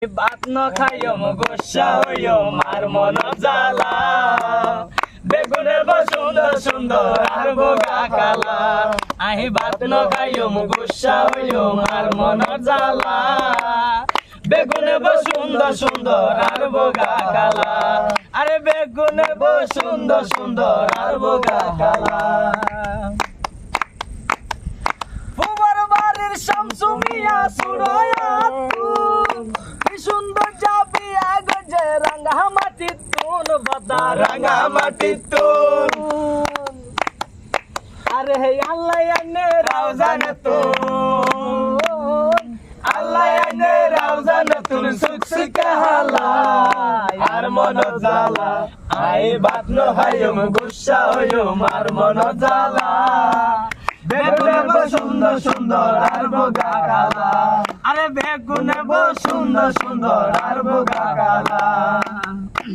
ভাত ন খাইও গোসা হইও মার মন জ্বালা বেগুনে সুন্দর সুন্দর আর বোগা কালা আহি ভাত ন খাইও গোসা হইও মার মন জ্বালা বেগুনে সুন্দর সুন্দর আর বোগা কালা আরে বেগুনে সুন্দর সুন্দর আর বোগা কালা ফুবার বাড়ির শামসু মিয়া সুরয়া সুন্দর যাবি আগজে রাঙ্গা মাটি তুন বদা রাঙ্গা মাটি তুন আরে হে আল্লাহ আনে রাউজান তুন আল্লাহ আনে রাউজান তুন সুখ সুখালা আর মন জ্বালা আই বাত ন হায়ম গুসা হয়ম আর মন জ্বালা বেগুনে সুন্দর সুন্দর আর বোগা কালা আরে বেগুনে সুন্দর সুন্দর আর বোগা কালা।